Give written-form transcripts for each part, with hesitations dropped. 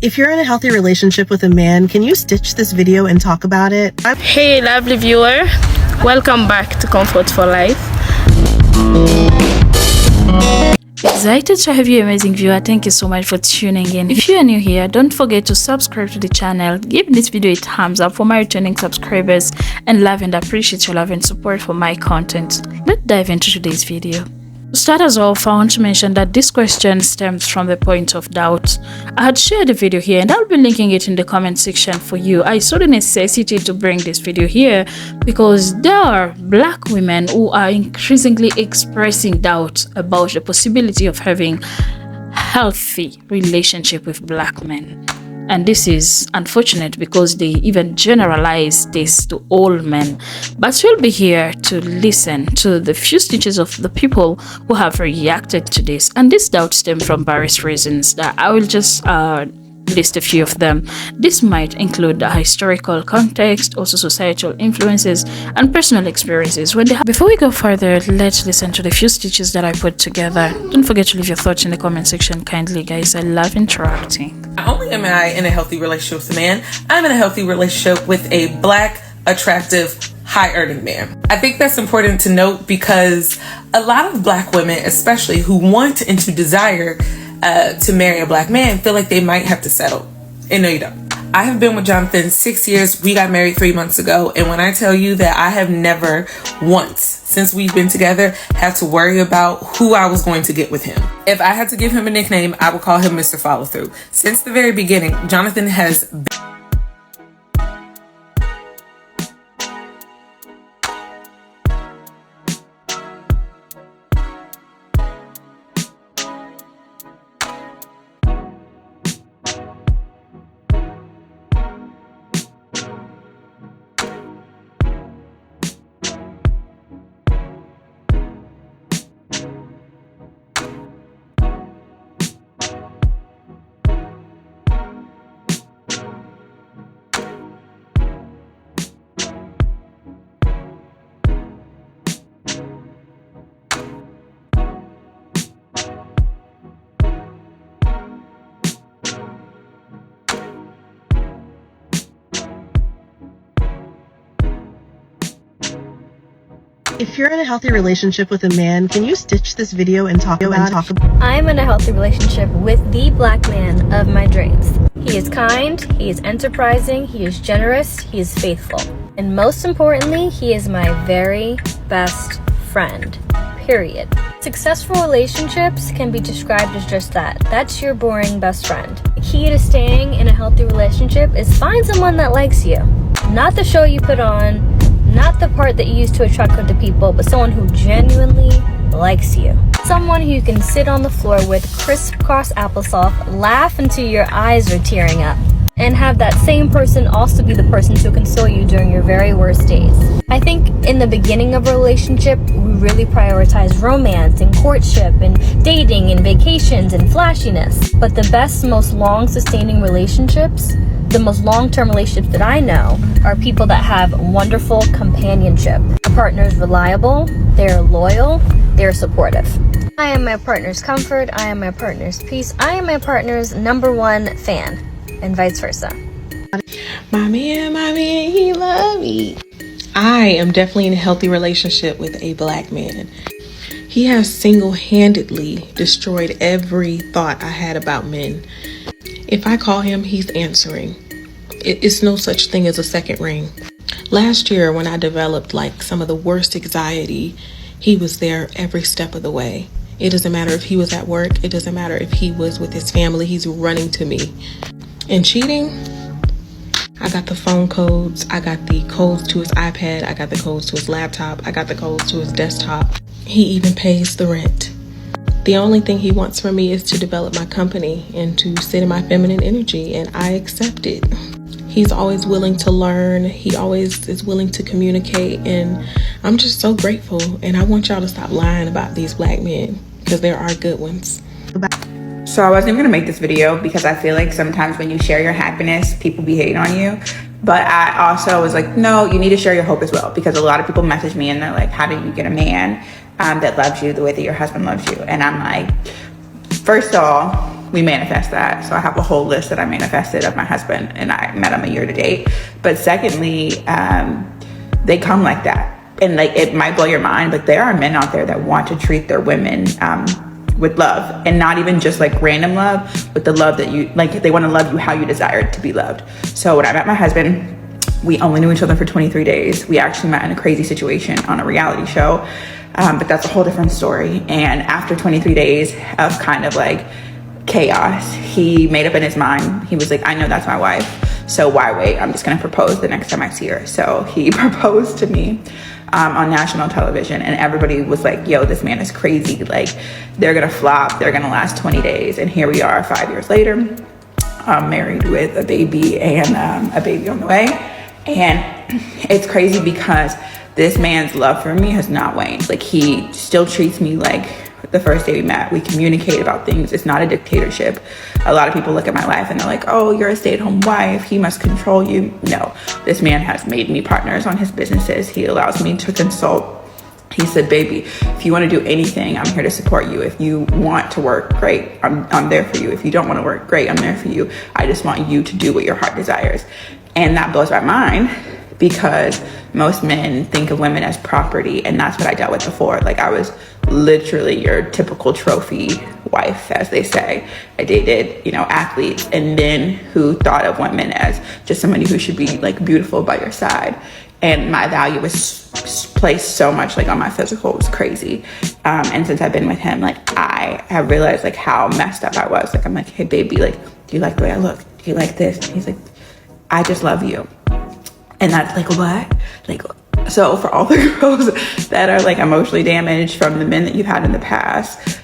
If you're in a healthy relationship with a man, can you stitch this video and talk about it? Hey lovely viewer, welcome back to Comfort for Life. Excited to have you, amazing viewer. Thank you so much for tuning in. If you are new here, don't forget to subscribe to the channel, give this video a thumbs up for my returning subscribers, and love and appreciate your love and support for my content. Let's dive into today's video. To start us off, I want to mention that this question stems from the point of doubt. I had shared a video here and I'll be linking it in the comment section for you. I saw the necessity to bring this video here because there are black women who are increasingly expressing doubt about the possibility of having a healthy relationship with black men. And this is unfortunate because they even generalize this to all men. But we'll be here to listen to the few stitches of the people who have reacted to this. And this doubt stems from various reasons that I will just list a few of them. This might include the historical context, also societal influences, and personal experiences. Before we go further, let's listen to the few stitches that I put together. Don't forget to leave your thoughts in the comment section kindly, guys. I love interacting. Not only am I in a healthy relationship with a man, I'm in a healthy relationship with a black, attractive, high-earning man. I think that's important to note because a lot of black women, especially who want and to desire to marry a black man, feel like they might have to settle. And no, you don't. I have been with Jonathan 6 years. We got married 3 months ago. And when I tell you that I have never once, since we've been together, had to worry about who I was going to get with him. If I had to give him a nickname, I would call him Mr. Follow Through. Since the very beginning, Jonathan has been If you're in a healthy relationship with a man, can you stitch this video and talk about it? I'm in a healthy relationship with the black man of my dreams. He is kind, he is enterprising, he is generous, he is faithful. And most importantly, he is my very best friend, period. Successful relationships can be described as just that. That's your boring best friend. The key to staying in a healthy relationship is find someone that likes you. Not the show you put on, not the part that you use to attract other people, but someone who genuinely likes you. Someone who you can sit on the floor with, crisscross applesauce, laugh until your eyes are tearing up, and have that same person also be the person to console you during your very worst days. I think in the beginning of a relationship, we really prioritize romance and courtship and dating and vacations and flashiness. But the best, most long-sustaining relationships, the most long-term relationships that I know, are people that have wonderful companionship. A partner is reliable, they're loyal, they're supportive. I am my partner's comfort, I am my partner's peace, I am my partner's #1 fan, and vice versa. My man, he love me. I am definitely in a healthy relationship with a black man. He has single-handedly destroyed every thought I had about men. If I call him, he's answering. It's no such thing as a second ring. Last year, when I developed like some of the worst anxiety, he was there every step of the way. It doesn't matter if he was at work. It doesn't matter if he was with his family. He's running to me. And cheating, I got the phone codes. I got the codes to his iPad. I got the codes to his laptop. I got the codes to his desktop. He even pays the rent. The only thing he wants from me is to develop my company and to sit in my feminine energy, and I accept it. He's always willing to learn. He always is willing to communicate, and I'm just so grateful. And I want y'all to stop lying about these black men, because there are good ones. So I wasn't even gonna make this video because I feel like sometimes when you share your happiness, people be hating on you. But I also was like, no, you need to share your hope as well, because a lot of people message me and they're like, how do you get a man that loves you the way that your husband loves you? And I'm like, first of all, we manifest that. So I have a whole list that I manifested of my husband, and I met him a year to date. But secondly, they come like that. And like, it might blow your mind, but there are men out there that want to treat their women with love, and not even just like random love, but the love that you like. They want to love you how you desire to be loved. So when I met my husband, we only knew each other for 23 days. We actually met in a crazy situation on a reality show, but that's a whole different story. And after 23 days of kind of like chaos, he made up in his mind. He was like, I know that's my wife, so why wait? I'm just gonna propose the next time I see her. So he proposed to me on national television, and everybody was like, yo, this man is crazy. Like, they're gonna flop, they're gonna last 20 days. And here we are 5 years later, married with a baby and a baby on the way. And it's crazy because this man's love for me has not waned. Like, he still treats me like the first day we met. We communicate about things. It's not a dictatorship. A lot of people look at my life and they're like, oh, you're a stay-at-home wife, he must control you. No, this man has made me partners on his businesses. He allows me to consult. He said, baby, if you want to do anything, I'm here to support you. If you want to work, great, I'm there for you. If you don't want to work, great, I'm there for you. I just want you to do what your heart desires. And that blows my mind, because most men think of women as property, and that's what I dealt with before. Like, I was literally your typical trophy wife, as they say. I dated, athletes and men who thought of women as just somebody who should be like beautiful by your side. And my value was placed so much like on my physical. It was crazy. And since I've been with him, like, I have realized like how messed up I was. Like, I'm like, hey baby, like, do you like the way I look? Do you like this? And he's like, I just love you. And that's like, what? Like, so for all the girls that are like emotionally damaged from the men that you've had in the past,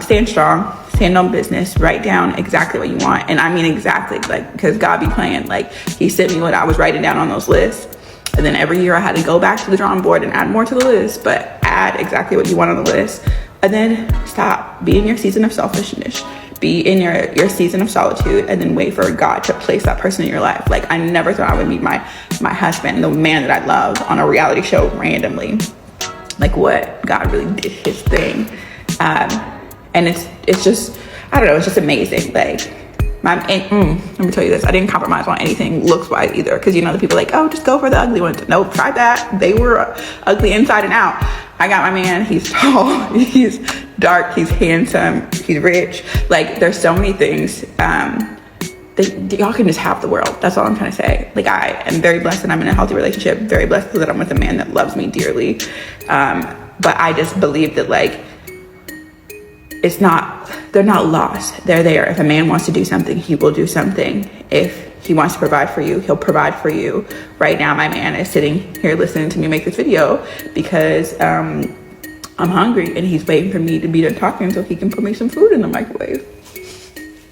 stand strong, stand on business, write down exactly what you want. And I mean exactly, like, because God be playing. Like, he sent me what I was writing down on those lists. And then every year I had to go back to the drawing board and add more to the list, but add exactly what you want on the list. And then stop. Be in your season of selfishness. Be in your season of solitude, and then wait for God to place that person in your life. Like, I never thought I would meet my husband, the man that I love, on a reality show randomly. Like, what? God really did his thing. And it's just, I don't know, it's just amazing. Like, let me tell you this, I didn't compromise on anything looks-wise either, because the people are like, oh, just go for the ugly ones. Nope, try that. They were ugly inside and out. I got my man. He's tall, he's dark, he's handsome, he's rich. Like, there's so many things that y'all can just have the world. That's all I'm trying to say. Like, I am very blessed that I'm in a healthy relationship, very blessed that I'm with a man that loves me dearly. But I just believe that, like, they're not lost. They're there. If a man wants to do something, he will do something. If he wants to provide for you, he'll provide for you. Right now, my man is sitting here listening to me make this video because I'm hungry, and he's waiting for me to be done talking so he can put me some food in the microwave.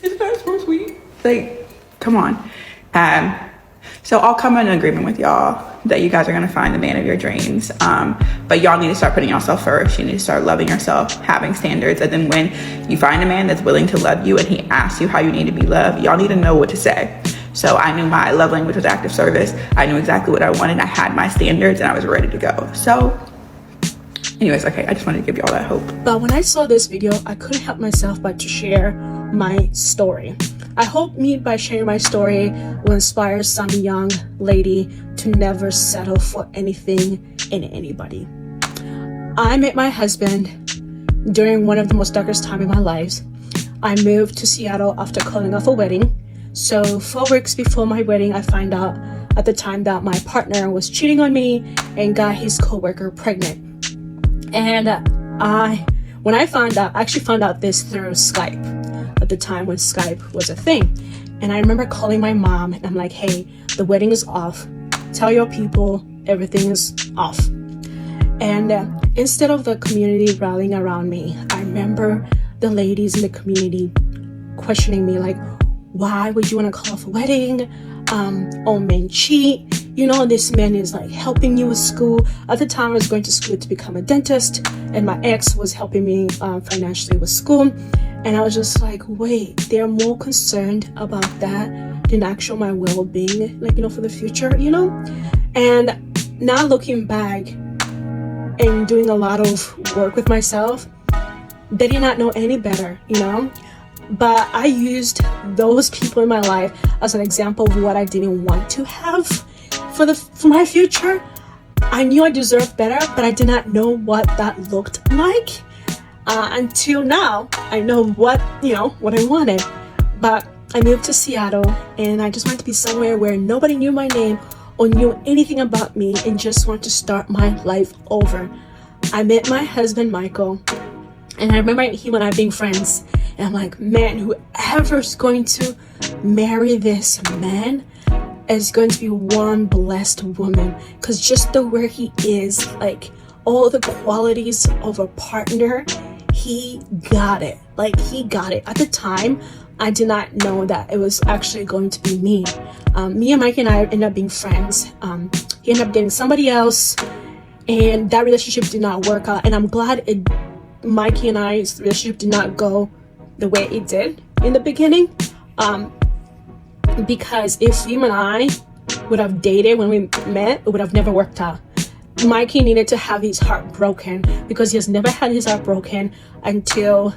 Isn't that so sweet? Like, come on. So I'll come in agreement with y'all that you guys are gonna find the man of your dreams. But y'all need to start putting yourself first. You need to start loving yourself, having standards. And then when you find a man that's willing to love you and he asks you how you need to be loved, y'all need to know what to say. So I knew my love language was active service. I knew exactly what I wanted. I had my standards and I was ready to go. So anyways, okay, I just wanted to give y'all that hope. But when I saw this video, I couldn't help myself but to share my story. I hope me by sharing my story will inspire some young lady to never settle for anything and anybody. I met my husband during one of the most darkest times in my life. I moved to Seattle after calling off a wedding. So 4 weeks before my wedding, I found out at the time that my partner was cheating on me and got his coworker pregnant. And when I found out, I actually found out this through Skype. At the time when Skype was a thing. And I remember calling my mom and I'm like, hey, the wedding is off. Tell your people everything is off. And instead of the community rallying around me, I remember the ladies in the community questioning me like, why would you want to call off a wedding? Oh, men cheat. This man is like helping you with school. At the time I was going to school to become a dentist, and my ex was helping me financially with school. And I was just like, wait, they're more concerned about that than actual my well-being, like, for the future, And now looking back and doing a lot of work with myself, they did not know any better, but I used those people in my life as an example of what I didn't want to have for my future. I knew I deserved better, but I did not know what that looked like. Until now, I know what I wanted. But I moved to Seattle, and I just wanted to be somewhere where nobody knew my name or knew anything about me, and just wanted to start my life over. I met my husband, Michael, and I remember him and I being friends. And I'm like, man, whoever's going to marry this man is going to be one blessed woman. Because just the way he is, like all the qualities of a partner, he got it. He got it. At the time, I did not know that it was actually going to be me. Me and Mike and I ended up being friends. He ended up dating somebody else, and that relationship did not work out. And I'm glad Mikey and I's relationship did not go the way it did in the beginning. Because if him and I would have dated when we met, it would have never worked out. Mikey needed to have his heart broken because he has never had his heart broken until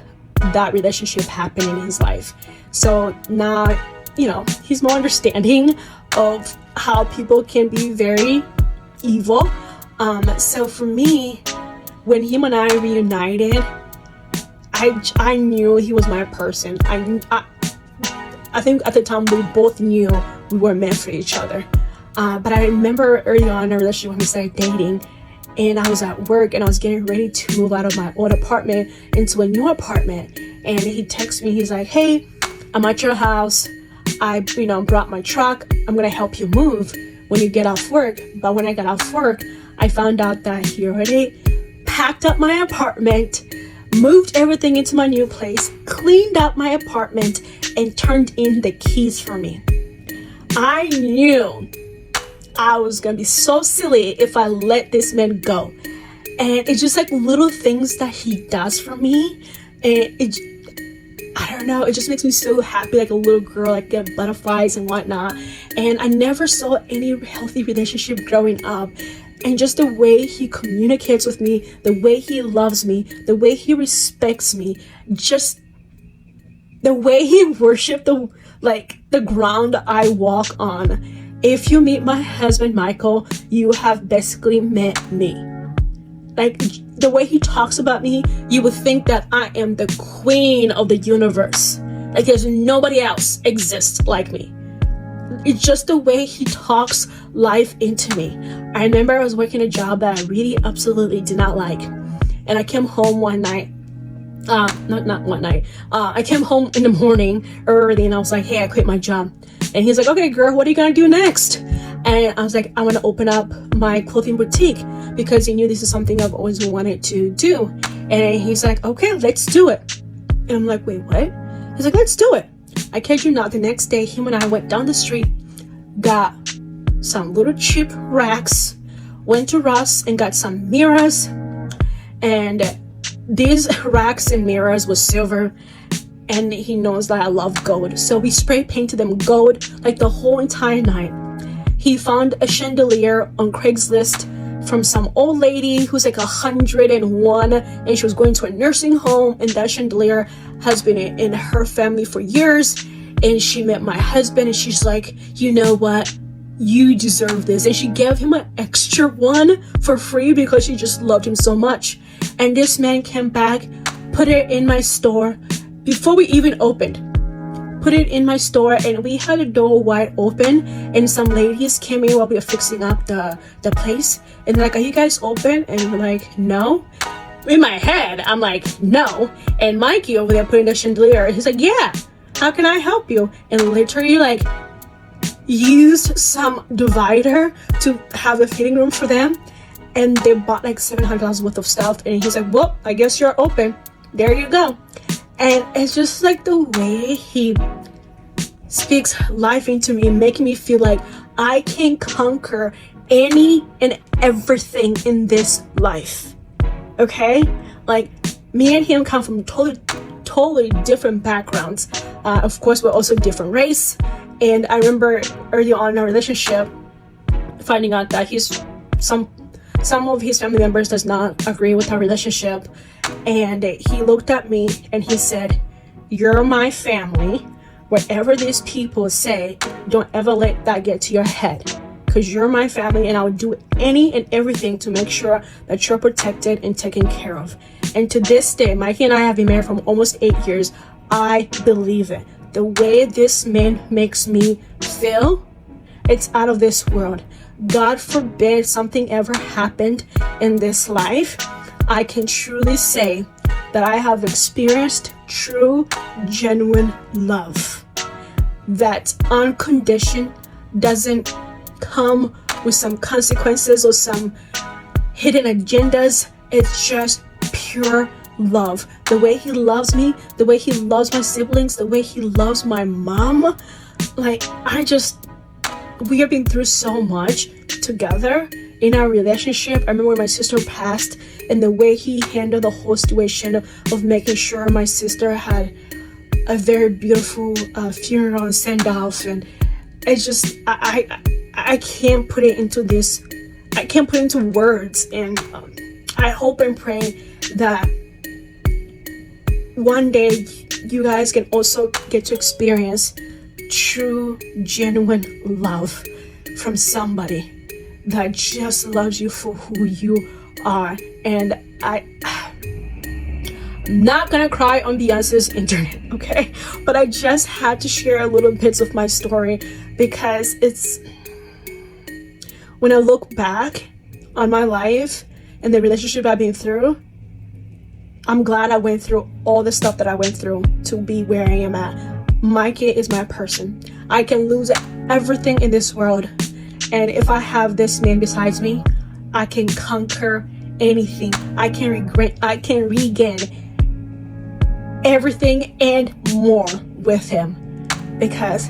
that relationship happened in his life. So now, he's more understanding of how people can be very evil. So for me, when him and I reunited, I knew he was my person. I think at the time we both knew we were meant for each other. But I remember early on in our relationship when we started dating, and I was at work and I was getting ready to move out of my old apartment into a new apartment. And he texts me, he's like, hey, I'm at your house. I brought my truck. I'm going to help you move when you get off work. But when I got off work, I found out that he already packed up my apartment, moved everything into my new place, cleaned up my apartment, and turned in the keys for me. I knew I was gonna be so silly if I let this man go. And it's just like little things that he does for me, and I don't know, it just makes me so happy, like a little girl, like get butterflies and whatnot. And I never saw any healthy relationship growing up. And just the way he communicates with me, the way he loves me, the way he respects me, just the way he worships the ground I walk on. If you meet my husband, Michael, you have basically met me. Like the way he talks about me, you would think that I am the queen of the universe. Like there's nobody else exists like me. It's just the way he talks life into me. I remember I was working a job that I really absolutely did not like. And I came home one night. Not one night. I came home in the morning early and I was like, hey, I quit my job. And he's like, okay, girl, what are you going to do next? And I was like, I want to open up my clothing boutique because he knew this is something I've always wanted to do. And he's like, okay, let's do it. And I'm like, wait, what? He's like, let's do it. I kid you not, the next day, him and I went down the street, got some little cheap racks, went to Ross and got some mirrors. And these racks and mirrors was silver. And he knows that I love gold. So we spray painted them gold like the whole entire night. He found a chandelier on Craigslist from some old lady who's like 101, and she was going to a nursing home, and that chandelier has been in her family for years. And she met my husband and she's like, you know what? You deserve this. And she gave him an extra one for free because she just loved him so much. And this man came back, put it in my store before we even opened. Put it in my store, and we had the door wide open, and some ladies came in while we were fixing up the place, and they're like, are you guys open? And we're like, no. In my head, I'm like, no. And Mikey over there putting the chandelier, he's like, yeah, how can I help you? And literally like used some divider to have a fitting room for them, and they bought like $700 worth of stuff. And he's like, well, I guess you're open. There you go. And it's just like the way he speaks life into me, making me feel like I can conquer any and everything in this life. Okay? Like, me and him come from totally different backgrounds. Of course, we're also different race. And I remember early on in our relationship, finding out that some of his family members does not agree with our relationship. And he looked at me and he said, you're my family. Whatever these people say, don't ever let that get to your head, because you're my family and I would do any and everything to make sure that you're protected and taken care of. And to this day, Mikey and I have been married for almost 8 years. I believe it. The way this man makes me feel, it's out of this world. God forbid something ever happened in this life, I can truly say that I have experienced true, genuine love. That unconditioned doesn't come with some consequences or some hidden agendas. It's just pure love. The way he loves me, the way he loves my siblings, the way he loves my mom. Like, we have been through so much together in our relationship. I remember when my sister passed and the way he handled the whole situation of making sure my sister had a very beautiful funeral and send off. And it's just, I can't put it into this. I can't put it into words. And I hope and pray that one day you guys can also get to experience true, genuine love from somebody that just loves you for who you are. And I'm not gonna cry on Beyonce's internet, okay? But I just had to share little bits of my story because it's, when I look back on my life and the relationship I've been through, I'm glad I went through all the stuff that I went through to be where I am at. Mikey is my person. I can lose everything in this world, and if I have this man besides me, I can conquer anything. I can regain everything and more with him, because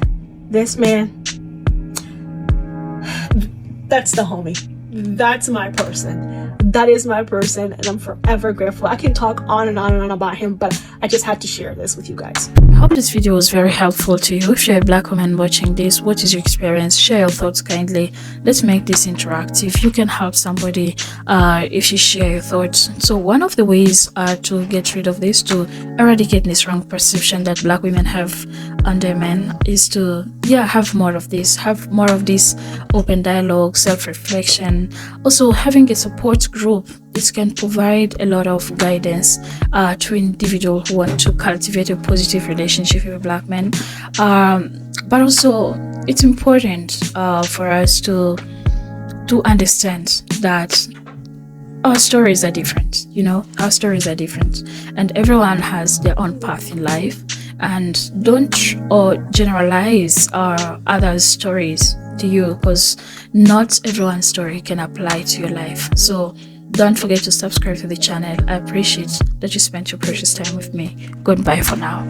this man, that's the homie. That's my person. That is my person, and I'm forever grateful. I can talk on and on and on about him, but I just had to share this with you guys. I hope this video was very helpful to you. If you're a black woman watching this, what is your experience? Share your thoughts kindly. Let's make this interactive. You can help somebody if you share your thoughts. So one of the ways to get rid of this, to eradicate this wrong perception that black women have on their men, is to have more of this open dialogue, self-reflection. Also having a support group. This can provide a lot of guidance to individuals who want to cultivate a positive relationship with a black man. But also, it's important for us to understand that our stories are different. Our stories are different, and everyone has their own path in life. And don't generalize others' stories to you, because not everyone's story can apply to your life. So don't forget to subscribe to the channel. I appreciate that you spent your precious time with me. Goodbye for now.